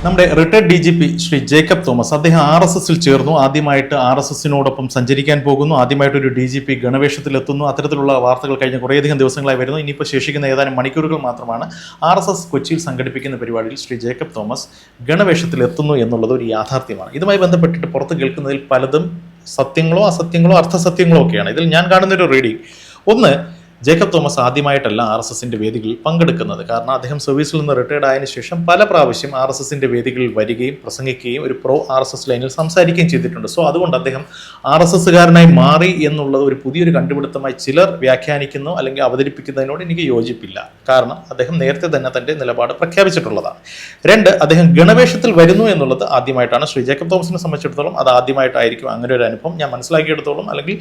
നമ്മുടെ retired DGP Shri Jacob Thomas അദ്ദേഹം RSSൽ ചേർന്നു. ആദ്യമായിട്ട് RSSനോടൊപ്പം സഞ്ചരിക്കാൻ പോകുന്നു. ആദ്യമായിട്ട് ഒരു DGP ഗണവേഷത്തിലെത്തുന്നു. അത്തരത്തിലുള്ള വാർത്തകൾ കഴിഞ്ഞ കുറേയധികം ദിവസങ്ങളായി വരുന്നു. ഇനിയിപ്പോൾ ശേഷിക്കുന്ന ഏതാനും മണിക്കൂറുകൾ മാത്രമാണ്. RSS കൊച്ചിയിൽ സംഘടിപ്പിക്കുന്ന പരിപാടിയിൽ ശ്രീ ജേക്കബ് തോമസ് ഗണവേഷത്തിലെത്തുന്നു എന്നുള്ളത് ഒരു യാഥാർത്ഥ്യമാണ്. ഇതുമായി ബന്ധപ്പെട്ടിട്ട് പുറത്ത് കേൾക്കുന്നതിൽ പലതും സത്യങ്ങളോ അസത്യങ്ങളോ അർത്ഥസത്യങ്ങളോ ഒക്കെയാണ്. ഇതിൽ ഞാൻ കാണുന്നൊരു റീഡിംഗ്, ഒന്ന്, ജേക്കബ് തോമസ് ആദ്യമായിട്ടല്ല RSSന്റെ വേദികളിൽ പങ്കെടുക്കുന്നത്. കാരണം അദ്ദേഹം സർവീസിൽ നിന്ന് റിട്ടയർഡ് ആയതിനു ശേഷം പല പ്രാവശ്യം RSSന്റെ വേദികളിൽ വരികയും പ്രസംഗിക്കുകയും ഒരു പ്രോ RSS ലൈനിൽ സംസാരിക്കുകയും ചെയ്തിട്ടുണ്ട്. സോ അതുകൊണ്ട് അദ്ദേഹം RSSകാരനായി മാറി എന്നുള്ളത് ഒരു പുതിയൊരു കണ്ടുപിടുത്തമായി ചിലർ വ്യാഖ്യാനിക്കുന്നു അല്ലെങ്കിൽ അവതരിപ്പിക്കുന്നതിനോട് എനിക്ക് യോജിപ്പില്ല. കാരണം അദ്ദേഹം നേരത്തെ തന്നെ തന്റെ നിലപാട് പ്രഖ്യാപിച്ചിട്ടുള്ളതാണ്. രണ്ട്, അദ്ദേഹം ഗണവേഷത്തിൽ വരുന്നു എന്നുള്ളത് ആദ്യമായിട്ടാണ്. ശ്രീ ജേക്കബ് തോമസിനെ സംബന്ധിച്ചിടത്തോളം അത് ആദ്യമായിട്ടായിരിക്കും അങ്ങനെ ഒരു അനുഭവം. ഞാൻ മനസ്സിലാക്കിയെടുത്തോളം അല്ലെങ്കിൽ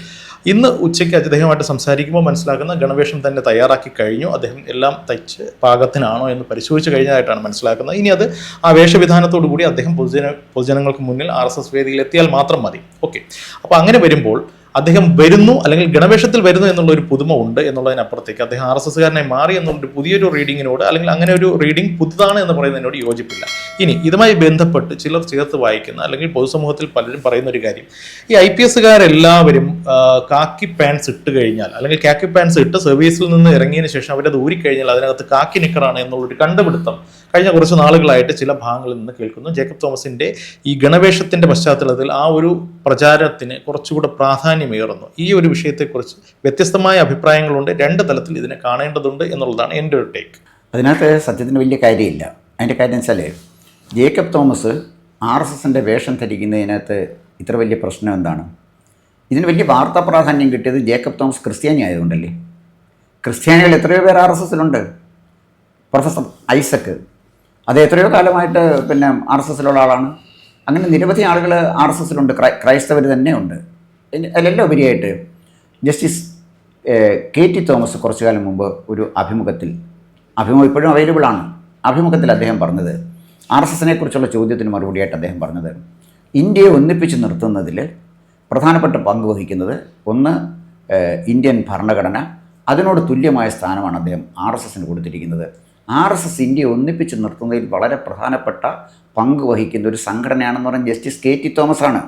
ഇന്ന് ഉച്ചയ്ക്ക് അദ്ദേഹമായിട്ട് സംസാരിക്കുമ്പോൾ മനസ്സിലാക്കുന്ന ഗണവേഷം തന്നെ തയ്യാറാക്കി കഴിഞ്ഞു. അദ്ദേഹം എല്ലാം തയ്ച്ച് പാകത്തിനാണോ എന്ന് പരിശോധിച്ച് കഴിഞ്ഞതായിട്ടാണ് മനസ്സിലാക്കുന്നത്. ഇനി അത് ആ വേഷവിധാനത്തോടു കൂടി അദ്ദേഹം പൊതുജനങ്ങൾക്ക് മുന്നിൽ RSS വേദിയിൽ എത്തിയാൽ മാത്രം മതി. ഓക്കെ, അപ്പോൾ അങ്ങനെ വരുമ്പോൾ അദ്ദേഹം വരുന്നു അല്ലെങ്കിൽ ഗണവേഷത്തിൽ വരുന്നു എന്നുള്ള ഒരു പുതുമ ഉണ്ട് എന്നുള്ളതിനപ്പുറത്തേക്ക് അദ്ദേഹം RSSകാരനായി മാറി എന്നുള്ളൊരു പുതിയൊരു റീഡിങ്ങിനോട് അല്ലെങ്കിൽ അങ്ങനെ ഒരു റീഡിംഗ് പുതുതാണ് എന്ന് പറയുന്നതിനോട് യോജിപ്പില്ല. ഇനി ഇതുമായി ബന്ധപ്പെട്ട് ചിലർ ചേർത്ത് വായിക്കുന്ന അല്ലെങ്കിൽ പൊതുസമൂഹത്തിൽ പലരും പറയുന്ന ഒരു കാര്യം, ഈ IPSകാരെല്ലാവരും കാക്കി പാൻസ് ഇട്ട് കഴിഞ്ഞാൽ അല്ലെങ്കിൽ കാക്കി പാൻസ് ഇട്ട് സർവീസിൽ നിന്ന് ഇറങ്ങിയതിന് ശേഷം അവരത് ഊരിക്കഴിഞ്ഞാൽ അതിനകത്ത് കാക്കി നിക്കറാണ് എന്നുള്ളൊരു കണ്ടുപിടുത്തം കഴിഞ്ഞ കുറച്ച് നാളുകളായിട്ട് ചില ഭാഗങ്ങളിൽ നിന്ന് കേൾക്കുന്നു. ജേക്കബ് തോമസിന്റെ ഈ ഗണവേഷത്തിന്റെ പശ്ചാത്തലത്തിൽ ആ ഒരു പ്രചാരത്തിന് കുറച്ചുകൂടെ പ്രാധാന്യമേറുന്നു. ഈ ഒരു വിഷയത്തെക്കുറിച്ച് വ്യത്യസ്തമായ അഭിപ്രായങ്ങളുണ്ട്. രണ്ട് തലത്തിൽ ഇതിനെ കാണേണ്ടതുണ്ട് എന്നുള്ളതാണ് എൻ്റെ ഒരു ടേക്ക്. അതിനകത്ത് സത്യത്തിന് വലിയ കാര്യമില്ല. അതിൻ്റെ കാര്യം വെച്ചാൽ ജേക്കബ് തോമസ് RSSന്റെ വേഷം ധരിക്കുന്നതിനകത്ത് ഇത്ര വലിയ പ്രശ്നം എന്താണ്? ഇതിന് വലിയ വാർത്താ പ്രാധാന്യം കിട്ടിയത് ജേക്കബ് തോമസ് ക്രിസ്ത്യാനി ആയതുകൊണ്ടല്ലേ. ക്രിസ്ത്യാനികൾ എത്രയോ പേർ RSSലുണ്ട്. പ്രൊഫസർ ഐസക്ക്, അത് എത്രയോ കാലമായിട്ട് RSSലുള്ള ആളാണ്. അങ്ങനെ നിരവധി ആളുകൾ RSSലുണ്ട്, ക്രൈസ്തവർ തന്നെ ഉണ്ട്. അതിലെല്ലാം ഉപരിയായിട്ട് ജസ്റ്റിസ് KT തോമസ് കുറച്ചു കാലം മുമ്പ് ഒരു അഭിമുഖം ഇപ്പോഴും അവൈലബിൾ ആണ്. അഭിമുഖത്തിൽ അദ്ദേഹം പറഞ്ഞത്, RSSനെ കുറിച്ചുള്ള ചോദ്യത്തിന് മറുപടിയായിട്ട് അദ്ദേഹം പറഞ്ഞത്, ഇന്ത്യയെ ഒന്നിപ്പിച്ച് നിർത്തുന്നതിൽ പ്രധാനപ്പെട്ട പങ്ക് വഹിക്കുന്നത് ഒന്ന് ഇന്ത്യൻ ഭരണഘടന, അതിനോട് തുല്യമായ സ്ഥാനമാണ് അദ്ദേഹം RSSന് കൊടുത്തിരിക്കുന്നത്. RSS ഇന്ത്യയെ ഒന്നിപ്പിച്ച് നിർത്തുന്നതിൽ വളരെ പ്രധാനപ്പെട്ട പങ്ക് വഹിക്കുന്ന ഒരു സംഘടനയാണെന്ന് പറഞ്ഞ ജസ്റ്റിസ് KT തോമസ് ആണ്.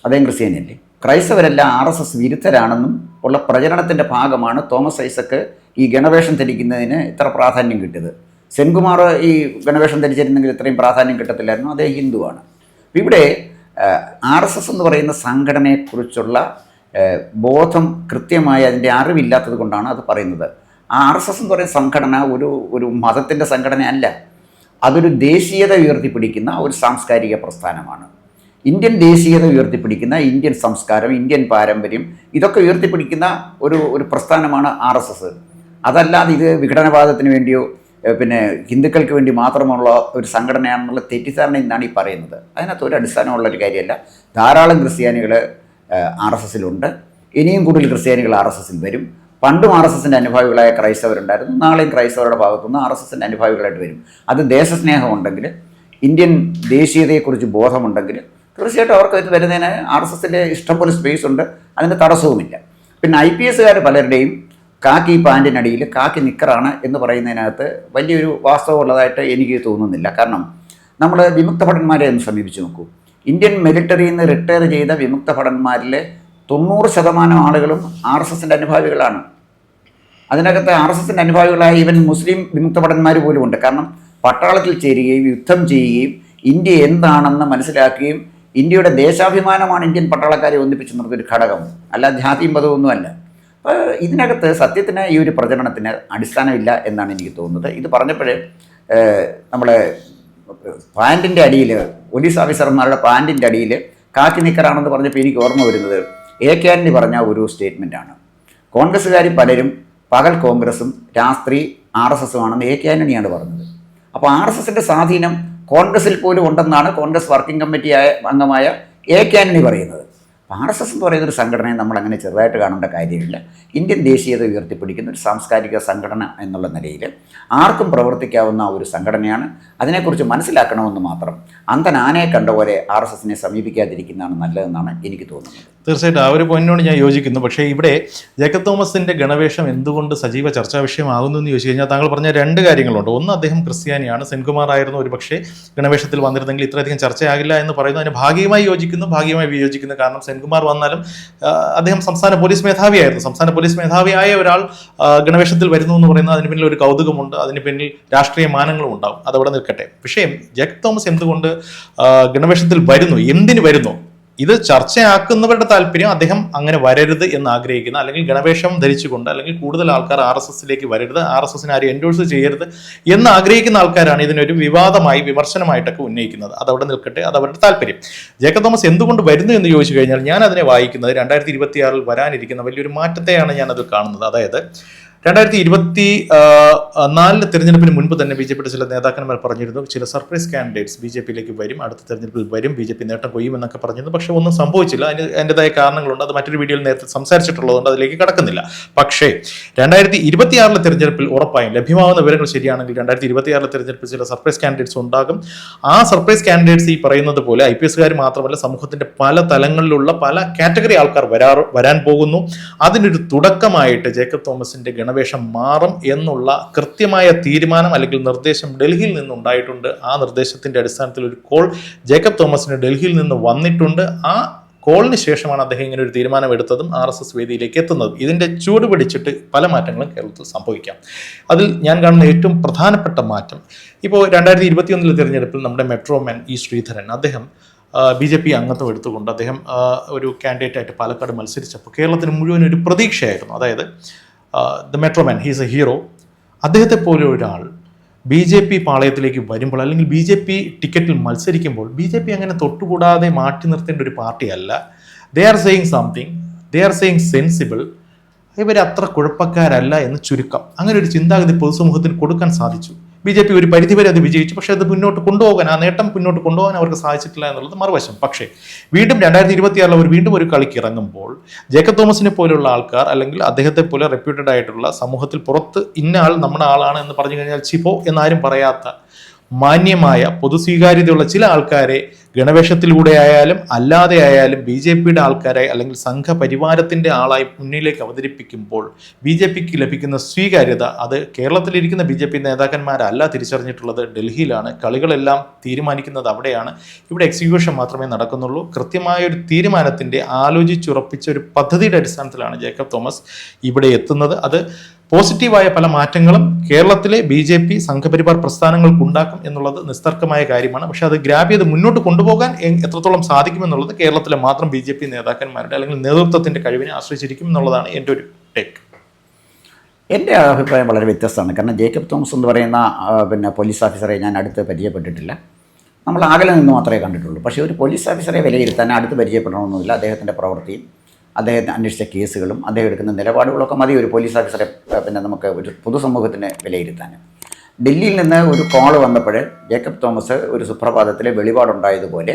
അദ്ദേഹം ക്രിസ്ത്യാനിയല്ലേ. ക്രൈസ്തവരെല്ലാം RSS വിരുദ്ധരാണെന്നും ഉള്ള പ്രചരണത്തിൻ്റെ ഭാഗമാണ് തോമസ് ഐസക്ക് ഈ ഗണവേഷം ധരിക്കുന്നതിന് ഇത്ര പ്രാധാന്യം കിട്ടിയത്. സെൻകുമാർ ഈ ഗണവേഷം ധരിച്ചിരുന്നെങ്കിൽ ഇത്രയും പ്രാധാന്യം കിട്ടത്തില്ലായിരുന്നു. അദ്ദേഹം ഹിന്ദുവാണ്. ഇവിടെ RSS എന്ന് പറയുന്ന സംഘടനയെക്കുറിച്ചുള്ള ബോധം കൃത്യമായി അതിൻ്റെ അറിവില്ലാത്തത് കൊണ്ടാണ് അത് പറയുന്നത്. RSS എന്ന് പറയുന്ന സംഘടന ഒരു മതത്തിൻ്റെ സംഘടനയല്ല. അതൊരു ദേശീയത ഉയർത്തിപ്പിടിക്കുന്ന ഒരു സാംസ്കാരിക പ്രസ്ഥാനമാണ്. ഇന്ത്യൻ ദേശീയത ഉയർത്തിപ്പിടിക്കുന്ന, ഇന്ത്യൻ സംസ്കാരം, ഇന്ത്യൻ പാരമ്പര്യം, ഇതൊക്കെ ഉയർത്തിപ്പിടിക്കുന്ന ഒരു പ്രസ്ഥാനമാണ് RSS. അതല്ലാതെ ഇത് വിഘടനവാദത്തിന് വേണ്ടിയോ ഹിന്ദുക്കൾക്ക് വേണ്ടി മാത്രമുള്ള ഒരു സംഘടനയാണെന്നുള്ള തെറ്റിദ്ധാരണ എന്നാണ് ഈ പറയുന്നത്. അതിനകത്ത് ഒരു അടിസ്ഥാനമുള്ളൊരു കാര്യമല്ല. ധാരാളം ക്രിസ്ത്യാനികൾ RSSലുണ്ട്. ഇനിയും കൂടുതൽ ക്രിസ്ത്യാനികൾ RSSൽ വരും. പണ്ടും RSSന്റെ അനുഭാവികളായ ക്രൈസ്തവരുണ്ടായിരുന്നു. നാളെയും ക്രൈസ്തവരുടെ ഭാഗത്തുനിന്ന് RSSന്റെ അനുഭാവികളായിട്ട് വരും. അത് ദേശസ്നേഹമുണ്ടെങ്കിൽ, ഇന്ത്യൻ ദേശീയതയെക്കുറിച്ച് ബോധമുണ്ടെങ്കിൽ തീർച്ചയായിട്ടും അവർക്ക് ഇത് വരുന്നതിന് RSSൽ ഇഷ്ടംപോലെ സ്പേസ് ഉണ്ട്. അതിന് തടസ്സവുമില്ല. പിന്നെ IPSകാർ പലരുടെയും കാക്കി പാൻറ്റിനടിയിൽ കാക്കി നിക്കറാണ് എന്ന് പറയുന്നതിനകത്ത് വലിയൊരു വാസ്തവമുള്ളതായിട്ട് എനിക്ക് തോന്നുന്നില്ല. കാരണം നമ്മൾ വിമുക്ത ഭടന്മാരെ ഒന്ന് സമീപിച്ച് നോക്കൂ. ഇന്ത്യൻ മിലിറ്ററിയിൽ നിന്ന് റിട്ടയർ ചെയ്ത വിമുക്ത ഭടന്മാരിൽ 90% ആളുകളും RSSന്റെ അനുഭാവികളാണ്. അതിനകത്ത് RSSന്റെ അനുഭാവികളായ ഈവൻ മുസ്ലിം വിമുക്ത ഭടന്മാർ പോലും ഉണ്ട്. കാരണം പട്ടാളത്തിൽ ചേരുകയും യുദ്ധം ചെയ്യുകയും ഇന്ത്യ എന്താണെന്ന് മനസ്സിലാക്കുകയും ഇന്ത്യയുടെ ദേശാഭിമാനമാണ് ഇന്ത്യൻ പട്ടാളക്കാരെ ഒന്നിപ്പിച്ച് നിർത്തിയൊരു ഘടകം, അല്ല ജാതിയും പദമൊന്നുമല്ല. അപ്പോൾ ഇതിനകത്ത് സത്യത്തിന് ഈ ഒരു പ്രചരണത്തിന് അടിസ്ഥാനമില്ല എന്നാണ് എനിക്ക് തോന്നുന്നത്. ഇത് പറഞ്ഞപ്പോഴേ നമ്മളെ പാൻറ്റിൻ്റെ അടിയിൽ, പോലീസ് ഓഫീസർമാരുടെ പാൻറ്റിൻ്റെ അടിയിൽ കാക്കി നിക്കറാണെന്ന് പറഞ്ഞപ്പോൾ എനിക്ക് ഓർമ്മ വരുന്നത് AK ആന്റണി പറഞ്ഞ ഒരു സ്റ്റേറ്റ്മെൻറ്റാണ്. കോൺഗ്രസ്സുകാർ പലരും പകൽ കോൺഗ്രസും രാത്രി RSSുമാണെന്ന് AK ആന്റണിയാണ് പറഞ്ഞത്. അപ്പോൾ RSSന്റെ സ്വാധീനം കോൺഗ്രസിൽ പോലും ഉണ്ടെന്നാണ് കോൺഗ്രസ് വർക്കിംഗ് കമ്മിറ്റി അംഗമായ AK ആന്റണി പറയുന്നത്. RSS എന്ന് പറയുന്നൊരു സംഘടനയെ നമ്മളങ്ങനെ ചെറുതായിട്ട് കാണേണ്ട കാര്യമില്ല. ഇന്ത്യൻ ദേശീയത ഉയർത്തിപ്പിടിക്കുന്ന ഒരു സാംസ്കാരിക സംഘടന എന്നുള്ള നിലയിൽ ആർക്കും പ്രവർത്തിക്കാവുന്ന ഒരു സംഘടനയാണ്. അതിനെക്കുറിച്ച് മനസ്സിലാക്കണമെന്ന് മാത്രം അന്ധനാനയെ കണ്ട പോലെ RSSനെ സമീപിക്കാതിരിക്കുന്നതാണ് നല്ലതെന്നാണ് എനിക്ക് തോന്നുന്നത്. തീർച്ചയായിട്ടും ആ ഒരു പോയിന്റിനോട് ഞാൻ യോജിക്കുന്നു. പക്ഷേ ഇവിടെ ജേക്കബ് തോമസിന്റെ ഗണവേഷം എന്തുകൊണ്ട് സജീവ ചർച്ചാ വിഷയമാകുന്നു എന്ന് ചോദിച്ചു കഴിഞ്ഞാൽ താങ്കൾ പറഞ്ഞ രണ്ട് കാര്യങ്ങളുണ്ട്. ഒന്ന്, അദ്ദേഹം ക്രിസ്ത്യാനിയാണ്. സെൻകുമാർ ആയിരുന്നു ഒരു പക്ഷേ ഗണവേഷത്തിൽ വന്നിരുന്നെങ്കിൽ ഇത്രയധികം ചർച്ചയാകില്ല എന്ന് പറയുന്നു. അതിന് ഭാഗികമായി യോജിക്കുന്നു, ഭാഗികമായി വിയോജിക്കുന്നു. കാരണം സെൻകുമാർ വന്നാലും അദ്ദേഹം സംസ്ഥാന പോലീസ് മേധാവിയായിരുന്നു. സംസ്ഥാന പോലീസ് മേധാവിയായ ഒരാൾ ഗണവേഷത്തിൽ വരുന്നു എന്ന് പറയുന്നത് അതിന് പിന്നിൽ ഒരു കൗതുകമുണ്ട്, അതിന് പിന്നിൽ രാഷ്ട്രീയ മാനങ്ങളും ഉണ്ടാവും. അതവിടെ നിൽക്കട്ടെ. വിഷയം ജേക്കബ് തോമസ് എന്തുകൊണ്ട് ഗണവേഷത്തിൽ വരുന്നു, എന്തിന് വരുന്നു, ഇത് ചർച്ചയാക്കുന്നവരുടെ താല്പര്യം അദ്ദേഹം അങ്ങനെ വരരുത് എന്ന് ആഗ്രഹിക്കുന്ന, അല്ലെങ്കിൽ ഗണവേഷം ധരിച്ചുകൊണ്ട് അല്ലെങ്കിൽ കൂടുതൽ ആൾക്കാർ RSSലേക്ക് വരരുത്, RSSനെ ആരും എൻഡോഴ്സ് ചെയ്യരുത് എന്ന് ആഗ്രഹിക്കുന്ന ആൾക്കാരാണ് ഇതിനൊരു വിവാദമായി വിമർശനമായിട്ടൊക്കെ ഉന്നയിക്കുന്നത്. അതവിടെ നിൽക്കട്ടെ, അത് അവരുടെ താല്പര്യം. ജേക്കബ് തോമസ് എന്തുകൊണ്ട് വരുന്നു എന്ന് ചോദിച്ചു കഴിഞ്ഞാൽ ഞാൻ അതിനെ വായിക്കുന്നത് 2026 വരാനിരിക്കുന്ന വലിയൊരു മാറ്റത്തെയാണ് ഞാനത് കാണുന്നത്. അതായത് 2024 തെരഞ്ഞെടുപ്പിന് മുൻപ് തന്നെ BJPയുടെ ചില നേതാക്കന്മാർ പറഞ്ഞിരുന്നു ചില സർപ്രൈസ് കാൻഡിഡേറ്റ്സ് BJPയിലേക്ക് വരും, അടുത്ത തെരഞ്ഞെടുപ്പിൽ വരും, BJP നേട്ടം കൊയ്യുമെന്നൊക്കെ പറഞ്ഞിരുന്നു. പക്ഷേ ഒന്നും സംഭവിച്ചില്ല. അതിൻ്റെതായ കാരണങ്ങളുണ്ട്. അത് മറ്റൊരു വീഡിയോയിൽ നേരത്തെ സംസാരിച്ചിട്ടുള്ളതുകൊണ്ട് അതിലേക്ക് കടക്കുന്നില്ല. പക്ഷേ 2026 തെരഞ്ഞെടുപ്പിൽ ഉറപ്പായും ലഭ്യമാവുന്ന വിവരങ്ങൾ ശരിയാണെങ്കിൽ 2026 തെരഞ്ഞെടുപ്പിൽ ചില സർപ്രൈസ് കാൻഡിഡേറ്റ്സ് ഉണ്ടാകും. ആ സർപ്രൈസ് കാൻഡിഡേറ്റ്സ് ഈ പറയുന്നത് പോലെ IPSകാർ മാത്രമല്ല സമൂഹത്തിന്റെ പല തലങ്ങളിലുള്ള പല കാറ്റഗറി ആൾക്കാർ വരാൻ പോകുന്നു. അതിനൊരു തുടക്കമായിട്ട് ജേക്കബ് തോമസിന്റെ ഗണവേഷം മാറും എന്നുള്ള കൃത്യമായ തീരുമാനം അല്ലെങ്കിൽ നിർദ്ദേശം ഡൽഹിയിൽ നിന്നുണ്ടായിട്ടുണ്ട്. ആ നിർദ്ദേശത്തിന്റെ അടിസ്ഥാനത്തിൽ ഒരു കോൾ ജേക്കബ് തോമസിന് ഡൽഹിയിൽ നിന്ന് വന്നിട്ടുണ്ട്. ആ കോളിന് ശേഷമാണ് അദ്ദേഹം ഇങ്ങനെ ഒരു തീരുമാനം എടുത്തതും RSS വേദിയിലേക്ക് എത്തുന്നതും. ഇതിന്റെ ചൂട് പിടിച്ചിട്ട് പല മാറ്റങ്ങളും കേരളത്തിൽ സംഭവിക്കാം. അതിൽ ഞാൻ കാണുന്ന ഏറ്റവും പ്രധാനപ്പെട്ട മാറ്റം, ഇപ്പോൾ 2021 തെരഞ്ഞെടുപ്പിൽ നമ്മുടെ മെട്രോമാൻ ശ്രീധരൻ അദ്ദേഹം BJP അംഗത്വം എടുത്തുകൊണ്ട് അദ്ദേഹം ഒരു കാൻഡിഡേറ്റായിട്ട് പാലക്കാട് മത്സരിച്ചപ്പോൾ കേരളത്തിന് മുഴുവൻ ഒരു പ്രതീക്ഷയായിരുന്നു. അതായത് the metro man, he's a hero. അദ്ദേഹത്തെ പോലെ ഒരാൾ BJP പാളയത്തിലേക്ക് വരുമ്പോൾ അല്ലെങ്കിൽ BJP ടിക്കറ്റിൽ മത്സരിക്കുമ്പോൾ BJP അങ്ങനെ തൊട്ടുകൂടാതെ മാറ്റി നിർത്തേണ്ട ഒരു പാർട്ടിയല്ല. They are saying something, they are saying sensible, ഇവരത്ര കുഴപ്പക്കാരല്ല എന്ന് ചുരുക്കം. അങ്ങനെ ഒരു ചിന്താഗതി പൊതുസമൂഹത്തിന് കൊടുക്കാൻ സാധിച്ചു. BJP ഒരു പരിധിവരെ അത് വിജയിച്ചു. പക്ഷേ അത് മുന്നോട്ട് കൊണ്ടുപോകാൻ, ആ നേട്ടം മുന്നോട്ട് കൊണ്ടുപോകാൻ അവർക്ക് സാധിച്ചിട്ടില്ല എന്നുള്ളത് മറുവശം. പക്ഷേ വീണ്ടും 2026 അവർ വീണ്ടും ഒരു കളിക്ക് ഇറങ്ങുമ്പോൾ ജേക്കബ് തോമസിനെ പോലുള്ള ആൾക്കാർ അല്ലെങ്കിൽ അദ്ദേഹത്തെ പോലെ റെപ്യൂട്ടഡ് ആയിട്ടുള്ള സമൂഹത്തിൽ പുറത്ത് ഇന്ന ആൾ നമ്മുടെ ആളാണ് എന്ന് പറഞ്ഞു കഴിഞ്ഞാൽ ചിപ്പോ എന്നാരും പറയാത്ത മാന്യമായ പൊതുസ്വീകാര്യതയുള്ള ചില ആൾക്കാരെ ഗണവേഷത്തിലൂടെ ആയാലും അല്ലാതെ ആയാലും BJPയുടെ ആൾക്കാരായി അല്ലെങ്കിൽ സംഘപരിവാരത്തിൻ്റെ ആളായി മുന്നിലേക്ക് അവതരിപ്പിക്കുമ്പോൾ BJPക്ക് ലഭിക്കുന്ന സ്വീകാര്യത അത് കേരളത്തിലിരിക്കുന്ന BJP നേതാക്കന്മാരല്ല തിരിച്ചറിഞ്ഞിട്ടുള്ളത്, ഡൽഹിയിലാണ്. കളികളെല്ലാം തീരുമാനിക്കുന്നത് അവിടെയാണ്. ഇവിടെ എക്സിക്യൂഷൻ മാത്രമേ നടക്കുന്നുള്ളൂ. കൃത്യമായൊരു തീരുമാനത്തിൻ്റെ ആലോചിച്ചുറപ്പിച്ച ഒരു പദ്ധതിയുടെ അടിസ്ഥാനത്തിലാണ് ജേക്കബ് തോമസ് ഇവിടെ എത്തുന്നത്. അത് പോസിറ്റീവായ പല മാറ്റങ്ങളും കേരളത്തിലെ BJP സംഘപരിവാർ പ്രസ്ഥാനങ്ങൾക്കുണ്ടാക്കും എന്നുള്ളത് നിസ്തർക്കമായ കാര്യമാണ്. പക്ഷെ അത് ഗ്രാബ് ചെയ്ത് മുന്നോട്ട് കൊണ്ടുപോകാൻ എത്രത്തോളം സാധിക്കുമെന്നുള്ളത് കേരളത്തിലെ മാത്രം BJP നേതാക്കന്മാരുടെ അല്ലെങ്കിൽ നേതൃത്വത്തിന്റെ കഴിവിനെ ആശ്രയിച്ചിരിക്കും എന്നുള്ളതാണ് എൻ്റെ ഒരു ടേക്ക്. എൻ്റെ അഭിപ്രായം വളരെ വ്യത്യസ്തമാണ്. കാരണം ജേക്കബ് തോമസ് എന്ന് പറയുന്ന പോലീസ് ഓഫീസറെ ഞാൻ അടുത്ത് പരിചയപ്പെട്ടിട്ടില്ല. നമ്മൾ അകലെ നിന്ന് മാത്രമേ കണ്ടിട്ടുള്ളൂ. പക്ഷേ ഒരു പോലീസ് ഓഫീസറെ വിലയിരുത്താൻ അടുത്ത് പരിചയപ്പെടണമെന്നില്ല. അദ്ദേഹത്തിൻ്റെ പ്രവൃത്തിയും അദ്ദേഹത്തെ അന്വേഷിച്ച കേസുകളും അദ്ദേഹം എടുക്കുന്ന നിലപാടുകളൊക്കെ മതി ഒരു പോലീസ് ഓഫീസറെ നമുക്ക് ഒരു പൊതുസമൂഹത്തിന് വിലയിരുത്താൻ. ഡൽഹിയിൽ നിന്ന് ഒരു കോൾ വന്നപ്പോൾ ജേക്കബ് തോമസ് ഒരു സുപ്രഭാതത്തിലെ വെളിപാടുണ്ടായതുപോലെ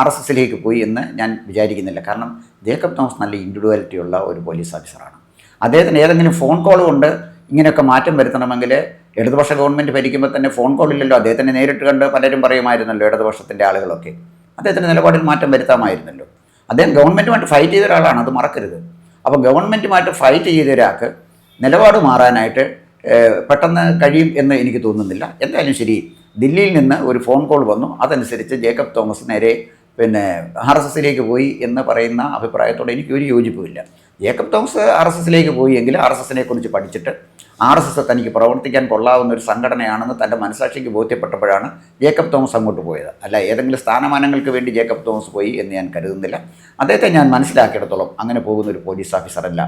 RSSലേക്ക് പോയി എന്ന് ഞാൻ വിചാരിക്കുന്നില്ല. കാരണം ജേക്കബ് തോമസ് നല്ല ഇൻഡിവിജ്വാലിറ്റി ഉള്ള ഒരു പോലീസ് ഓഫീസറാണ്. അദ്ദേഹത്തിന് ഏതെങ്കിലും ഫോൺ കോൾ കൊണ്ട് ഇങ്ങനെയൊക്കെ മാറ്റം വരുത്തണമെങ്കിൽ ഇടതുപക്ഷ ഗവൺമെൻറ് ഭരിക്കുമ്പോൾ തന്നെ ഫോൺ കോളില്ലല്ലോ. അദ്ദേഹത്തിനെ നേരിട്ട് കണ്ട് പലരും പറയുമായിരുന്നല്ലോ, ഇടതുപക്ഷത്തിൻ്റെ ആളുകളൊക്കെ അദ്ദേഹത്തിൻ്റെ നിലപാടിൽ മാറ്റം വരുത്താമായിരുന്നല്ലോ. അദ്ദേഹം ഗവൺമെൻറ്റുമായിട്ട് ഫൈറ്റ് ചെയ്ത ഒരാളാണ്, അത് മറക്കരുത്. അപ്പോൾ ഗവൺമെൻറ്റുമായിട്ട് ഫൈറ്റ് ചെയ്ത ഒരാൾക്ക് നിലപാട് മാറാനായിട്ട് പെട്ടെന്ന് കഴിയും എന്ന് എനിക്ക് തോന്നുന്നില്ല. എന്തായാലും ശരി, ദില്ലിയിൽ നിന്ന് ഒരു ഫോൺ കോൾ വന്നു, അതനുസരിച്ച് ജേക്കബ് തോമസ് നേരെ RSSലേക്ക് പോയി എന്ന് പറയുന്ന അഭിപ്രായത്തോടെ എനിക്ക് ഒരു യോജിപ്പുമില്ല. ജേക്കബ് തോമസ് RSSലേക്ക് പോയി എങ്കിൽ RSSനെ കുറിച്ച് പഠിച്ചിട്ട് RSS തനിക്ക് പ്രവർത്തിക്കാൻ കൊള്ളാവുന്ന ഒരു സംഘടനയാണെന്ന് തൻ്റെ മനസാക്ഷിക്ക് ബോധ്യപ്പെട്ടപ്പോഴാണ് ജേക്കബ് തോമസ് അങ്ങോട്ട് പോയത്. അല്ല ഏതെങ്കിലും സ്ഥാനമാനങ്ങൾക്ക് വേണ്ടി ജേക്കബ് തോമസ് പോയി എന്ന് ഞാൻ കരുതുന്നില്ല. അദ്ദേഹത്തെ ഞാൻ മനസ്സിലാക്കിയിടത്തോളം അങ്ങനെ പോകുന്ന ഒരു പോലീസ് ഓഫീസറല്ല.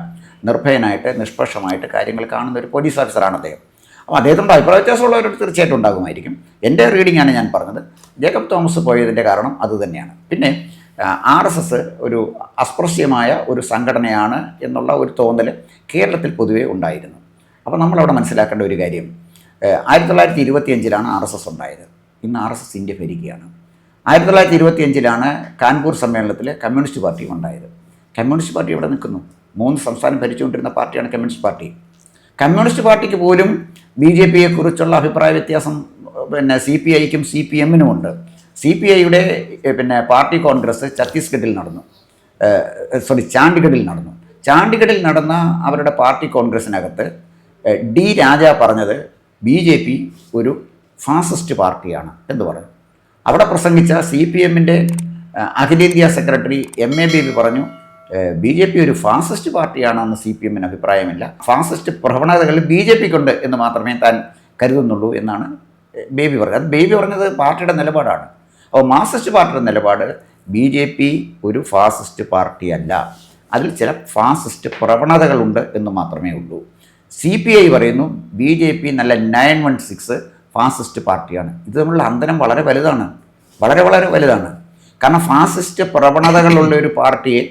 നിർഭയനായിട്ട് നിഷ്പക്ഷമായിട്ട് കാര്യങ്ങൾ കാണുന്ന ഒരു പോലീസ് ഓഫീസറാണ് അദ്ദേഹം. അപ്പോൾ അദ്ദേഹത്തിൻ്റെ അഭിപ്രായ വ്യത്യാസമുള്ളവർ തീർച്ചയായിട്ടും ഉണ്ടാകുമായിരിക്കും. എൻ്റെ റീഡിങ്ങാണ് ഞാൻ പറഞ്ഞത്. ജേക്കബ് തോമസ് പോയതിൻ്റെ കാരണം അതുതന്നെയാണ്. പിന്നെ RSS ഒരു അസ്പൃശ്യമായ ഒരു സംഘടനയാണ് എന്നുള്ള ഒരു തോന്നൽ കേരളത്തിൽ പൊതുവേ ഉണ്ടായിരുന്നു. അപ്പോൾ നമ്മളവിടെ മനസ്സിലാക്കേണ്ട ഒരു കാര്യം, 1925 RSS ഉണ്ടായത്. ഇന്ന് RSS ഇന്ത്യ ഭരിക്കുകയാണ്. 1925 കാൺപൂർ സമ്മേളനത്തിൽ കമ്മ്യൂണിസ്റ്റ് പാർട്ടി ഉണ്ടായത്. കമ്മ്യൂണിസ്റ്റ് പാർട്ടി ഇവിടെ നിൽക്കുന്നു. 3 സംസ്ഥാനം ഭരിച്ചുകൊണ്ടിരുന്ന പാർട്ടിയാണ് കമ്മ്യൂണിസ്റ്റ് പാർട്ടി. കമ്മ്യൂണിസ്റ്റ് പാർട്ടിക്ക് പോലും BJPയെ കുറിച്ചുള്ള അഭിപ്രായ വ്യത്യാസം CPIക്കും CPMനും ഉണ്ട്. CPIയുടെ പാർട്ടി കോൺഗ്രസ് ഛത്തീസ്ഗഡിൽ നടന്നു, ചാണ്ഡിഗഡിൽ നടന്നു. ചാണ്ഡിഗഡിൽ നടന്ന അവരുടെ പാർട്ടി കോൺഗ്രസിനകത്ത് D. രാജ പറഞ്ഞത് BJP ഒരു ഫാസിസ്റ്റ് പാർട്ടിയാണ് എന്ന് പറഞ്ഞു. അവിടെ പ്രസംഗിച്ച CPMൻ്റെ അഖിലേന്ത്യാ സെക്രട്ടറി MA ബേബി പറഞ്ഞു BJP ഒരു ഫാസിസ്റ്റ് പാർട്ടിയാണെന്ന് CPMന് അഭിപ്രായമില്ല, ഫാസിസ്റ്റ് പ്രവണതകൾ BJPക്കുണ്ട് എന്ന് മാത്രമേ താൻ കരുതുന്നുള്ളൂ എന്നാണ് ബേബി പറഞ്ഞത്. അത് ബേബി പറഞ്ഞത് പാർട്ടിയുടെ നിലപാടാണ്. അപ്പോൾ മാർക്സിസ്റ്റ് പാർട്ടിയുടെ നിലപാട് BJP ഒരു ഫാസിസ്റ്റ് പാർട്ടിയല്ല, അതിൽ ചില ഫാസിസ്റ്റ് പ്രവണതകളുണ്ട് എന്ന് മാത്രമേ ഉള്ളൂ. CPI പറയുന്നു BJP നല്ല 916 ഫാസിസ്റ്റ് പാർട്ടിയാണ്. ഇത് തമ്മിലുള്ള അന്തരം വളരെ വലുതാണ്, വളരെ വലുതാണ്. കാരണം ഫാസിസ്റ്റ് പ്രവണതകളുള്ള ഒരു പാർട്ടിയെ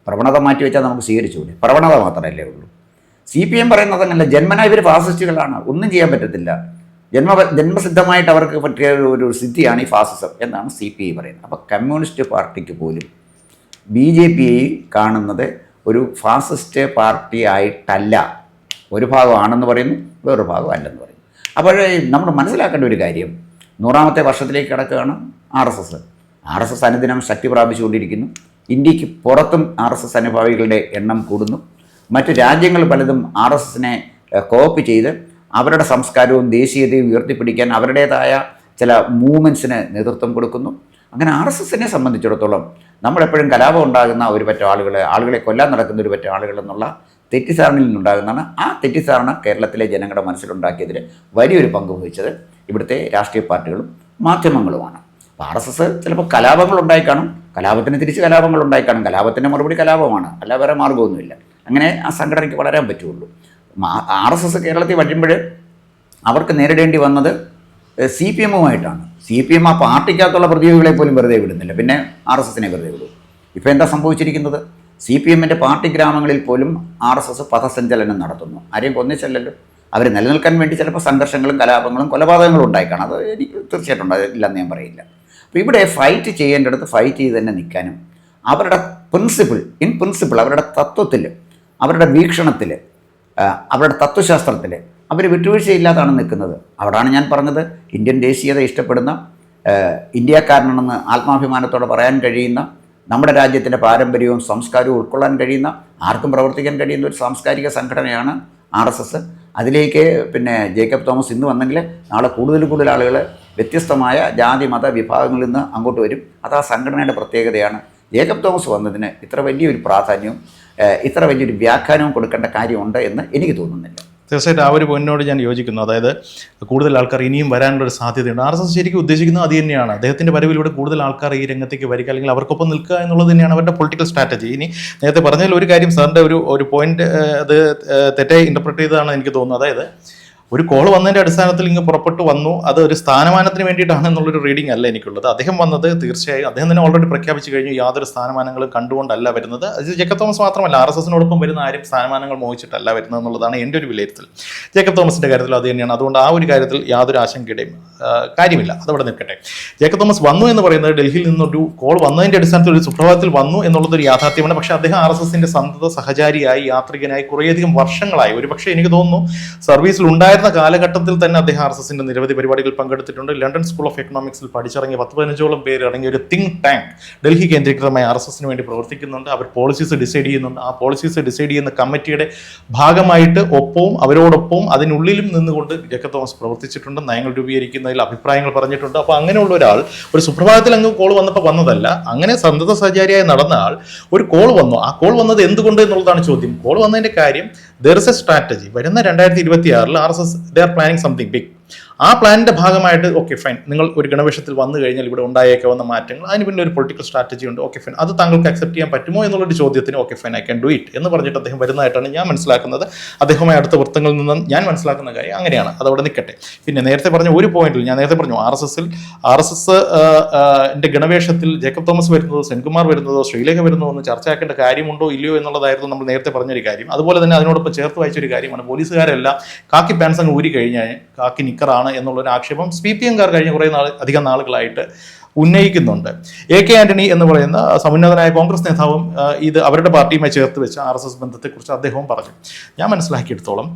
പ്രവണത മാറ്റി വെച്ചാൽ നമുക്ക് സ്വീകരിച്ചുകൂടെ? പ്രവണത മാത്രമല്ലേ ഉള്ളൂ. CPM പറയുന്നത് അങ്ങനല്ല, ജന്മനാ ഇവർ ഫാസിസ്റ്റുകളാണ്, ഒന്നും ചെയ്യാൻ പറ്റത്തില്ല, ജന്മസിദ്ധമായിട്ട് അവർക്ക് പറ്റിയ ഒരു സിദ്ധിയാണ് ഈ ഫാസിസം എന്നാണ് CPI പറയുന്നത്. അപ്പോൾ കമ്മ്യൂണിസ്റ്റ് പാർട്ടിക്ക് പോലും BJPയെ കാണുന്നത് ഒരു ഫാസിസ്റ്റ് പാർട്ടി ആയിട്ടല്ല. ഒരു ഭാഗമാണെന്ന് പറയുന്നു, വേറൊരു ഭാഗം അല്ലെന്ന് പറയുന്നു. അപ്പോൾ നമ്മൾ മനസ്സിലാക്കേണ്ട ഒരു കാര്യം, 100ാമത്തെ വർഷത്തിലേക്ക് കിടക്കുകയാണ് RSS അനുദിനം ശക്തി പ്രാപിച്ചുകൊണ്ടിരിക്കുന്നു. ഇന്ത്യക്ക് പുറത്തും RSS അനുഭാവികളുടെ എണ്ണം കൂടുന്നു. മറ്റ് രാജ്യങ്ങൾ പലതും RSSനെ കോപ്പി ചെയ്ത് അവരുടെ സംസ്കാരവും ദേശീയതയും ഉയർത്തിപ്പിടിക്കാൻ അവരുടേതായ ചില മൂവ്മെൻറ്റ്സിന് നേതൃത്വം കൊടുക്കുന്നു. അങ്ങനെ RSSനെ സംബന്ധിച്ചിടത്തോളം നമ്മളെപ്പോഴും കലാപം ഉണ്ടാകുന്ന ഒരു പറ്റം ആളുകളെ കൊല്ലാൻ നടക്കുന്ന ഒരു പറ്റം ആളുകൾ എന്നുള്ള തെറ്റിദ്ധാരണയിൽ നിന്നുണ്ടാകുന്നതാണ്. ആ തെറ്റിദ്ധാരണ കേരളത്തിലെ ജനങ്ങളുടെ മനസ്സിലുണ്ടാക്കിയതിൽ വലിയൊരു പങ്ക് വഹിച്ചത് ഇവിടുത്തെ രാഷ്ട്രീയ പാർട്ടികളും മാധ്യമങ്ങളുമാണ്. അപ്പോൾ RSS ചിലപ്പോൾ കലാപങ്ങൾ ഉണ്ടായിക്കാണും, കലാപത്തിന് തിരിച്ച് കലാപങ്ങൾ ഉണ്ടായിക്കാണും, കലാപത്തിൻ്റെ മറുപടി കലാപമാണ്, അല്ല വേറെ മാർഗ്ഗമൊന്നുമില്ല. അങ്ങനെ ആ സംഘടനയ്ക്ക് വളരാൻ പറ്റുള്ളൂ. RSS കേരളത്തിൽ വരുമ്പോൾ അവർക്ക് നേരിടേണ്ടി വന്നത് CPMുമായിട്ടാണ്. CPM ആ പാർട്ടിക്കകത്തുള്ള പ്രതിയോഗികളെ പോലും വെറുതെ വിടുന്നില്ല, പിന്നെ RSSനെ വെറുതെ വിടും. ഇപ്പോൾ എന്താ സംഭവിച്ചിരിക്കുന്നത്? CPMൻ്റെ പാർട്ടി ഗ്രാമങ്ങളിൽ പോലും RSS പഥസഞ്ചലനം നടത്തുന്നു. ആരെയും കൊന്നിച്ചല്ലല്ലോ, അവർ നിലനിൽക്കാൻ വേണ്ടി ചിലപ്പോൾ സംഘർഷങ്ങളും കലാപങ്ങളും കൊലപാതകങ്ങളും ഉണ്ടായിക്കാണ്. അത് എനിക്ക് തീർച്ചയായിട്ടും ഉണ്ടായില്ലെന്ന് ഞാൻ പറയില്ല. അപ്പോൾ ഇവിടെ ഫൈറ്റ് ചെയ്യേണ്ടടുത്ത് ഫൈറ്റ് ചെയ്ത് തന്നെ നിൽക്കാനും അവരുടെ പ്രിൻസിപ്പിൾ അവരുടെ തത്വത്തിൽ, അവരുടെ വീക്ഷണത്തിൽ, അവരുടെ തത്വശാസ്ത്രത്തിൽ അവർ വിട്ടുവീഴ്ചയില്ലാതാണ് നിൽക്കുന്നത്. അവിടാണ് ഞാൻ പറഞ്ഞത്, ഇന്ത്യൻ ദേശീയത ഇഷ്ടപ്പെടുന്ന, ഇന്ത്യക്കാരനാണെന്ന് ആത്മാഭിമാനത്തോടെ പറയാൻ കഴിയുന്ന, നമ്മുടെ രാജ്യത്തിൻ്റെ പാരമ്പര്യവും സംസ്കാരവും ഉൾക്കൊള്ളാൻ കഴിയുന്ന, ആർക്കും പ്രവർത്തിക്കാൻ കഴിയുന്ന ഒരു സാംസ്കാരിക സംഘടനയാണ് RSS. അതിലേക്ക് ജേക്കബ് തോമസ് ഇന്ന് വന്നെങ്കിൽ നാളെ കൂടുതൽ ആളുകൾ വ്യത്യസ്തമായ ജാതി മത വിഭാഗങ്ങളിൽ നിന്ന് അങ്ങോട്ട് വരും. അത് ആ സംഘടനയുടെ പ്രത്യേകതയാണ്. ജേക്കബ് തോമസ് വന്നതിന് ഇത്ര വലിയൊരു പ്രാധാന്യവും ഇത്ര വലിയൊരു വ്യാഖ്യാനവും കൊടുക്കേണ്ട കാര്യമുണ്ട് എന്ന് എനിക്ക് തോന്നുന്നില്ല. തീർച്ചയായിട്ടും ആ ഒരു പോയിന്റിനോട് ഞാൻ യോജിക്കുന്നു. അതായത് കൂടുതൽ ആൾക്കാർ ഇനിയും വരാനുള്ളൊരു സാധ്യതയുണ്ട്. RSS ശരിക്കും ഉദ്ദേശിക്കുന്നത് അത് തന്നെയാണ്. അദ്ദേഹത്തിൻ്റെ വരവിലൂടെ കൂടുതൽ ആൾക്കാർ ഈ രംഗത്തേക്ക് വരിക, അല്ലെങ്കിൽ അവർക്കൊപ്പം നിൽക്കുക എന്നുള്ളത് തന്നെയാണ് അവരുടെ പൊളിറ്റിക്കൽ സ്ട്രാറ്റജി. ഇനി നേരത്തെ പറഞ്ഞതിൽ ഒരു കാര്യം, സാറിൻ്റെ ഒരു പോയിന്റ് അത് തെറ്റായി ഇൻ്റർപ്രറ്റ് ചെയ്തതാണ് എനിക്ക് തോന്നുന്നത്. അതായത് ഒരു കോൾ വന്നതിൻ്റെ അടിസ്ഥാനത്തിൽ ഇങ്ങ് പുറപ്പെട്ടു വന്നു, അത് ഒരു സ്ഥാനമാനത്തിന് വേണ്ടിയിട്ടാണ് എന്നുള്ളൊരു റീഡിംഗ് അല്ല എനിക്കുള്ളത്. അദ്ദേഹം വന്നത് തീർച്ചയായും അദ്ദേഹം തന്നെ ഓൾറെഡി പ്രഖ്യാപിച്ചു കഴിഞ്ഞു, യാതൊരു സ്ഥാനമാനങ്ങളും കണ്ടുകൊണ്ടല്ല വരുന്നത്. അത് ജേക്കബ് തോമസ് മാത്രമല്ല, RSSനോടൊപ്പം വരുന്ന ആരും സ്ഥാനമാനങ്ങൾ മോഹിച്ചിട്ടല്ല വരുന്നത് എന്നുള്ളതാണ് എൻ്റെ ഒരു വിലയിരുത്തൽ. ജേക്കബ് തോമസിൻ്റെ കാര്യത്തിൽ അത് തന്നെയാണ്. അതുകൊണ്ട് ആ ഒരു കാര്യത്തിൽ യാതൊരു ആശങ്കയുടെയും കാര്യമില്ല, അതവിടെ നിൽക്കട്ടെ. ജേക്കബ് തോമസ് വന്നു എന്ന് പറയുന്നത് ഡൽഹിയിൽ നിന്നൊരു കോൾ വന്നതിൻ്റെ അടിസ്ഥാനത്തിൽ ഒരു സുപ്രഭാതത്തിൽ വന്നു എന്നുള്ളതൊരു യാഥാർത്ഥ്യമാണ്. പക്ഷേ അദ്ദേഹം RSSന്റെ സന്തത സഹചാരിയായി, യാത്രികനായി കുറേയധികം വർഷങ്ങളായി, ഒരു പക്ഷേ എനിക്ക് തോന്നുന്നു സർവീസിൽ ഉണ്ടായിരുന്ന കാലഘട്ടത്തിൽ തന്നെ അദ്ദേഹം RSSന്റെ നിരവധി പരിപാടികൾ പങ്കെടുത്തിട്ടുണ്ട്. ലണ്ടൻ സ്കൂൾ ഓഫ് എക്കണോമിക്സിൽ പഠിച്ചിറങ്ങിയ 10-15ഓളം പേര് അടങ്ങിയ ഒരു തിങ്ക് ടാങ്ക് ഡൽഹി കേന്ദ്രീകൃതമായി RSSന് വേണ്ടി പ്രവർത്തിക്കുന്നുണ്ട്. അവർ പോളിസീസ് ഡിസൈഡ് ചെയ്യുന്നുണ്ട്. ആ പോളിസീസ് ഡിസൈഡ് ചെയ്യുന്ന കമ്മിറ്റിയുടെ ഭാഗമായിട്ട് ഒപ്പവും അവരോടൊപ്പവും അതിനുള്ളിലും നിന്നുകൊണ്ട് ജേക്കബ് തോമസ് പ്രവർത്തിച്ചിട്ടുണ്ട്. നയങ്ങൾ രൂപീകരിക്കുന്നതിൽ അഭിപ്രായങ്ങൾ പറഞ്ഞിട്ടുണ്ട്. അപ്പോൾ അങ്ങനെയുള്ള ഒരാൾ ഒരു സുപ്രഭാതത്തിൽ അങ്ങ് കോൾ വന്നപ്പോൾ വന്നതല്ല, അങ്ങനെ സന്തത സഹചാരിയായി നടന്ന ആൾ ഒരു കോൾ വന്നു. ആ കോൾ വന്നത് എന്തുകൊണ്ട് എന്നുള്ളതാണ് ചോദ്യം. കോൾ വന്നതിൻ്റെ കാര്യം, there is a strategy. വരുന്ന 2026 RSS they are planning something big. ആ പ്ലാനിൻ്റെ ഭാഗമായിട്ട് ഓക്കെ ഫൈൻ, നിങ്ങൾ ഒരു ഗണവേഷത്തിൽ വന്നു കഴിഞ്ഞാൽ ഇവിടെ ഉണ്ടായേക്കാവുന്ന മാറ്റങ്ങൾ, അതിന് പിന്നെ ഒരു പൊളിറ്റിക്കൽ സ്ട്രാറ്റജി ഉണ്ട്, ഓക്കെ ഫൈൻ, അത് താങ്കൾക്ക് അക്സെപ്റ്റ് ചെയ്യാൻ പറ്റുമോ എന്നുള്ളൊരു ചോദ്യത്തിന് okay fine I can do it എന്ന് പറഞ്ഞിട്ട് അദ്ദേഹം വരുന്നതായിട്ടാണ് ഞാൻ മനസ്സിലാക്കുന്നത്. അദ്ദേഹമായി അടുത്ത വൃത്തങ്ങളിൽ നിന്ന് ഞാൻ മനസ്സിലാക്കുന്ന കാര്യം അങ്ങനെയാണ്. അതവിടെ നിൽക്കട്ടെ. പിന്നെ നേരത്തെ പറഞ്ഞ ഒരു പോയിന്റിൽ ഞാൻ നേരത്തെ പറഞ്ഞു, RSSന്റെ ഗണവേഷത്തിൽ ജേക്കബ് തോമസ് വരുന്നതോ സെൻകുമാർ വരുന്നതോ ശ്രീലേഖ വരുന്നതോ ഒന്ന് ചർച്ചയാക്കേണ്ട കാര്യമുണ്ടോ ഇല്ലയോ എന്നുള്ളതായിരുന്നു നമ്മൾ നേരത്തെ പറഞ്ഞൊരു കാര്യം. അതുപോലെ തന്നെ അതിനോടൊപ്പം ചേർത്ത് വായിച്ചൊരു കാര്യമാണ്, പോലീസുകാരെല്ലാം കാക്കി പാൻസ് അങ്ങ് ഊരി കഴിഞ്ഞാൽ കാക്കി നിക്കറാണ് എന്നുള്ളൊരു ആക്ഷേപം CPMകാർ കഴിഞ്ഞ അധികം നാളുകളായിട്ട് ഉന്നയിക്കുന്നുണ്ട്. AK ആന്റണി എന്ന് പറയുന്ന സമുന്നതനായ കോൺഗ്രസ് നേതാവും ഇത് അവരുടെ പാർട്ടിയുമായി ചേർത്ത് വെച്ച RSS ബന്ധത്തെക്കുറിച്ച് അദ്ദേഹവും പറഞ്ഞു. ഞാൻ മനസ്സിലാക്കിയെടുത്തോളം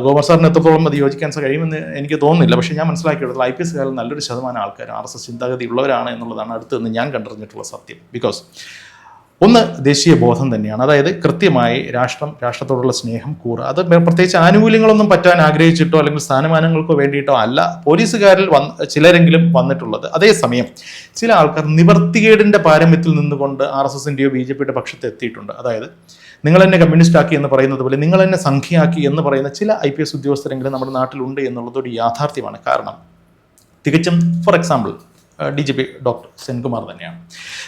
ഗോമർ സാറിന് എത്രത്തോളം അത് യോജിക്കാൻ കഴിയുമെന്ന് എനിക്ക് തോന്നുന്നില്ല. പക്ഷേ ഞാൻ മനസ്സിലാക്കിയെടുത്തോളം IPS കാലം നല്ലൊരു ശതമാനം ആൾക്കാർ RSS ചിന്താഗതി ഉള്ളവരാണ് എന്നുള്ളതാണ് അടുത്ത് നിന്ന് ഞാൻ കണ്ടറിഞ്ഞിട്ടുള്ള സത്യം. ബിക്കോസ് ഒന്ന്, ദേശീയ ബോധം തന്നെയാണ്. അതായത് കൃത്യമായി രാഷ്ട്രത്തോടുള്ള സ്നേഹം കൂറ്. അത് പ്രത്യേകിച്ച് ആനുകൂല്യങ്ങളൊന്നും പറ്റാൻ ആഗ്രഹിച്ചിട്ടോ അല്ലെങ്കിൽ സ്ഥാനമാനങ്ങൾക്കോ വേണ്ടിയിട്ടോ അല്ല പോലീസുകാരിൽ ചിലരെങ്കിലും വന്നിട്ടുള്ളത്. അതേസമയം ചില ആൾക്കാർ നിവർത്തികേടിന്റെ പാരമ്യത്തിൽ നിന്നുകൊണ്ട് RSSന്റെയോ BJPയുടെ പക്ഷത്ത് എത്തിയിട്ടുണ്ട്. അതായത് നിങ്ങൾ എന്നെ കമ്മ്യൂണിസ്റ്റ് ആക്കി എന്ന് പറയുന്നത് പോലെ നിങ്ങൾ എന്നെ സംഖ്യയാക്കി എന്ന് പറയുന്ന ചില IPS ഉദ്യോഗസ്ഥരെങ്കിലും നമ്മുടെ നാട്ടിലുണ്ട് എന്നുള്ളതൊരു യാഥാർത്ഥ്യമാണ്. കാരണം തികച്ചും for example DGP doctor Senkumar തന്നെയാണ്.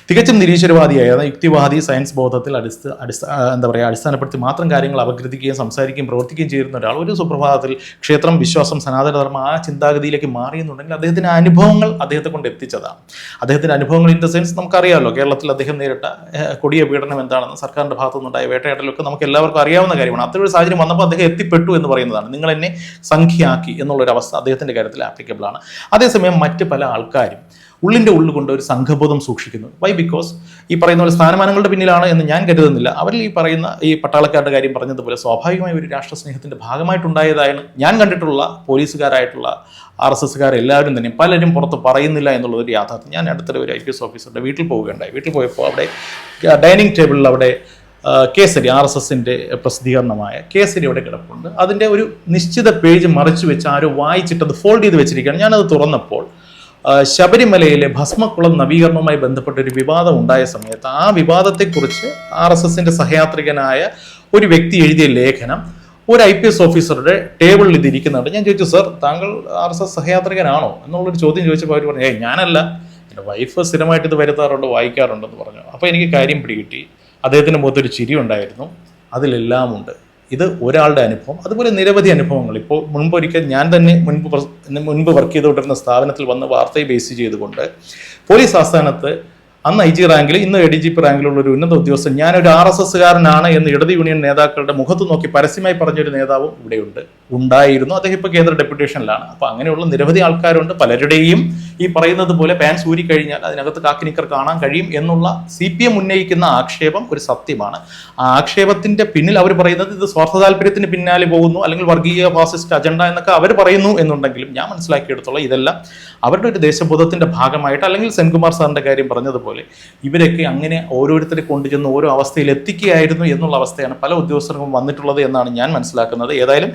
തികച്ചും നിരീശ്വരവാദിയായ യുക്തിവാദി, സയൻസ് ബോധത്തിൽ അടിസ്ഥാനപ്പെടുത്തി മാത്രം കാര്യങ്ങൾ അപഗ്രഥിക്കുകയും സംസാരിക്കുകയും പ്രവർത്തിക്കുകയും ചെയ്യുന്ന ഒരാൾ ഒരു സുപ്രഭാതത്തിൽ ക്ഷേത്രം, വിശ്വാസം, സനാതനധർമ്മം ആ ചിന്താഗതിയിലേക്ക് മാറിയെന്നുണ്ടെങ്കിൽ അദ്ദേഹത്തിൻ്റെ അനുഭവങ്ങൾ അദ്ദേഹത്തെ കൊണ്ട് എത്തിച്ചതാണ്. അദ്ദേഹത്തിൻ്റെ അനുഭവങ്ങൾ ഇൻ ദ സെൻസ് നമുക്കറിയാമല്ലോ, കേരളത്തിൽ അദ്ദേഹം നേരിട്ട കൊടിയ പീഡനം എന്താണെന്ന്, സർക്കാരിൻ്റെ ഭാഗത്തുനിന്നുണ്ടായ വേട്ടയാടലൊക്കെ നമുക്ക് എല്ലാവർക്കും അറിയാവുന്ന കാര്യമാണ്. അത്തരൊരു സാഹചര്യം വന്നപ്പോൾ അദ്ദേഹം എത്തിപ്പെട്ടു എന്ന് പറയുന്നതാണ്. നിങ്ങൾ എന്നെ സംഖ്യയാക്കി എന്നുള്ളൊരു അവസ്ഥ അദ്ദേഹത്തിൻ്റെ കാര്യത്തിൽ ആപ്ലിക്കബിൾ ആണ്. അതേസമയം മറ്റ് പല ആൾക്കാരും ഉള്ളിൻ്റെ ഉള്ളിൽ കൊണ്ട് ഒരു സംഘബോധം സൂക്ഷിക്കുന്നു. വൈ? ബിക്കോസ് ഈ പറയുന്ന പോലെ സ്ഥാനമാനങ്ങളുടെ പിന്നിലാണ് എന്ന് ഞാൻ കരുതുന്നില്ല. അവരിൽ ഈ പട്ടാളക്കാരുടെ കാര്യം പറഞ്ഞതുപോലെ സ്വാഭാവികമായ ഒരു രാഷ്ട്രസ്നേഹത്തിൻ്റെ ഭാഗമായിട്ടുണ്ടായതായാണ് ഞാൻ കണ്ടിട്ടുള്ള പോലീസുകാരായിട്ടുള്ള RSSകാർ എല്ലാവരും തന്നെ. പലരും പുറത്ത് പറയുന്നില്ല എന്നുള്ളതൊരു യാഥാർത്ഥ്യം. ഞാൻ അടുത്തൊരു IPS ഓഫീസറുടെ വീട്ടിൽ പോവുകയുണ്ടായി. വീട്ടിൽ പോയപ്പോൾ അവിടെ ഡൈനിങ് ടേബിളിൽ അവിടെ കേസരി, RSSന്റെ പ്രസിദ്ധീകരണമായ കേസരി അവിടെ കിടപ്പുണ്ട്. അതിൻ്റെ ഒരു നിശ്ചിത പേജ് മറിച്ച് വെച്ച് ആരോ വായിച്ചിട്ടത് ഫോൾഡ് ചെയ്ത് വെച്ചിരിക്കുകയാണ്. ഞാനത് തുറന്നപ്പോൾ ശബരിമലയിലെ ഭസ്മക്കുളം നവീകരണവുമായി ബന്ധപ്പെട്ട ഒരു വിവാദം ഉണ്ടായ സമയത്ത് ആ വിവാദത്തെക്കുറിച്ച് RSSന്റെ സഹയാത്രികനായ ഒരു വ്യക്തി എഴുതിയ ലേഖനം ഒരു IPS ഓഫീസറുടെ ടേബിളിൽ ഇതിരിക്കുന്നുണ്ട്. ഞാൻ ചോദിച്ചു, സർ താങ്കൾ RSS സഹയാത്രികനാണോ എന്നുള്ളൊരു ചോദ്യം ചോദിച്ചപ്പോൾ അവർ പറഞ്ഞു, ഞാനല്ല, എൻ്റെ വൈഫ് സ്ഥിരമായിട്ട് ഇത് വരുത്താറുണ്ട്, വായിക്കാറുണ്ടെന്ന് പറഞ്ഞു. അപ്പോൾ എനിക്ക് കാര്യം പിടികിട്ടി. അദ്ദേഹത്തിൻ്റെ മുഖത്തൊരു ചിരി ഉണ്ടായിരുന്നു. അതിലെല്ലാം ഉണ്ട്. ഇത് ഒരാളുടെ അനുഭവം, അതുപോലെ നിരവധി അനുഭവങ്ങൾ. ഇപ്പോൾ മുൻപൊരിക്കൽ ഞാൻ തന്നെ മുൻപ് വർക്ക് ചെയ്തുകൊണ്ടിരുന്ന സ്ഥാപനത്തിൽ വന്ന് വാർത്തയെ ബേസ് ചെയ്തുകൊണ്ട് പോലീസ് ആസ്ഥാനത്ത് അന്ന് IG റാങ്കിൽ ഇന്ന് ADGP റാങ്കിലുള്ള ഒരു ഉന്നത ഉദ്യോഗസ്ഥൻ ഞാനൊരു RSSകാരനാണ് എന്ന് ഇടത് യൂണിയൻ നേതാക്കളുടെ മുഖത്ത് നോക്കി പരസ്യമായി പറഞ്ഞൊരു നേതാവും ഇവിടെയുണ്ട്, ഉണ്ടായിരുന്നു. അദ്ദേഹം ഇപ്പോൾ കേന്ദ്ര ഡെപ്യൂട്ടേഷനിലാണ്. അപ്പോൾ അങ്ങനെയുള്ള നിരവധി ആൾക്കാരുണ്ട്. പലരുടെയും ഈ പറയുന്നത് പോലെ പാൻസ് ഊരി കഴിഞ്ഞാൽ അതിനകത്ത് കാക്കിനിക്കർ കാണാൻ കഴിയും എന്നുള്ള CPM ഉന്നയിക്കുന്ന ആക്ഷേപം ഒരു സത്യമാണ്. ആ ആക്ഷേപത്തിന്റെ പിന്നിൽ അവർ പറയുന്നത് ഇത് സ്വാർത്ഥ താല്പര്യത്തിന് പിന്നാലെ പോകുന്നു, അല്ലെങ്കിൽ വർഗീയ ഫാസിസ്റ്റ് അജണ്ട എന്നൊക്കെ അവർ പറയുന്നു എന്നുണ്ടെങ്കിലും ഞാൻ മനസ്സിലാക്കിയെടുത്തോളം ഇതെല്ലാം അവരുടെ ഒരു ദേശബോധത്തിന്റെ ഭാഗമായിട്ട്, അല്ലെങ്കിൽ സെൻകുമാർ സാറിന്റെ കാര്യം പറഞ്ഞതുപോലെ ഇവരൊക്കെ അങ്ങനെ ഓരോരുത്തരെ കൊണ്ടുചെന്ന് ഓരോ അവസ്ഥയിൽ എത്തിക്കുകയായിരുന്നു എന്നുള്ള അവസ്ഥയാണ് പല ഉദ്യോഗസ്ഥർക്കും വന്നിട്ടുള്ളത് എന്നാണ് ഞാൻ മനസ്സിലാക്കുന്നത്. ഏതായാലും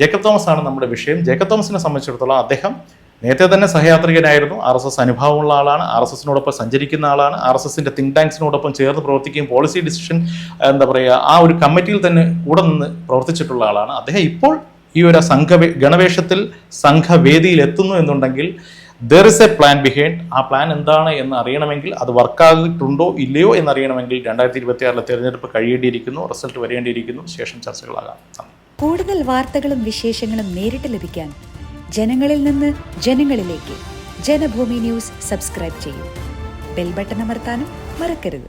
ജേക്കബ് തോമസ് ആണ് നമ്മുടെ വിഷയം. ജേക്കബ് തോമസിനെ സംബന്ധിച്ചിടത്തോളം അദ്ദേഹം നേരത്തെ തന്നെ സഹയാത്രികനായിരുന്നു, RSS അനുഭവമുള്ള ആളാണ്, RSSനോടൊപ്പം സഞ്ചരിക്കുന്ന ആളാണ്, RSSന്റെ തിങ്ക് ടാങ്ക്സിനോടൊപ്പം ചേർന്ന് പ്രവർത്തിക്കുകയും പോളിസി ഡിസിഷൻ ആ ഒരു കമ്മിറ്റിയിൽ തന്നെ കൂടെ നിന്ന് പ്രവർത്തിച്ചിട്ടുള്ള ആളാണ്. അദ്ദേഹം ഇപ്പോൾ ഈ ഒരു ഗണവേഷത്തിൽ സംഘവേദിയിൽ എത്തുന്നു എന്നുണ്ടെങ്കിൽ there is a plan behind. ആ പ്ലാൻ എന്താണ് എന്ന് അറിയണമെങ്കിൽ, അത് വർക്കായിട്ടുണ്ടോ ഇല്ലയോ എന്നറിയണമെങ്കിൽ 2026 തെരഞ്ഞെടുപ്പ് കഴിയേണ്ടിയിരിക്കുന്നു, റിസൾട്ട് വരേണ്ടിയിരിക്കുന്നു, ശേഷം ചർച്ചകളാകാം. കൂടുതൽ വാർത്തകളും വിശേഷങ്ങളും നേരിട്ട് ലഭിക്കാൻ ജനങ്ങളിൽ നിന്ന് ജനങ്ങളിലേക്ക് ജനഭൂമി ന്യൂസ് സബ്സ്ക്രൈബ് ചെയ്യൂ. ബെൽ ബട്ടൺ അമർത്താനും മറക്കരുത്.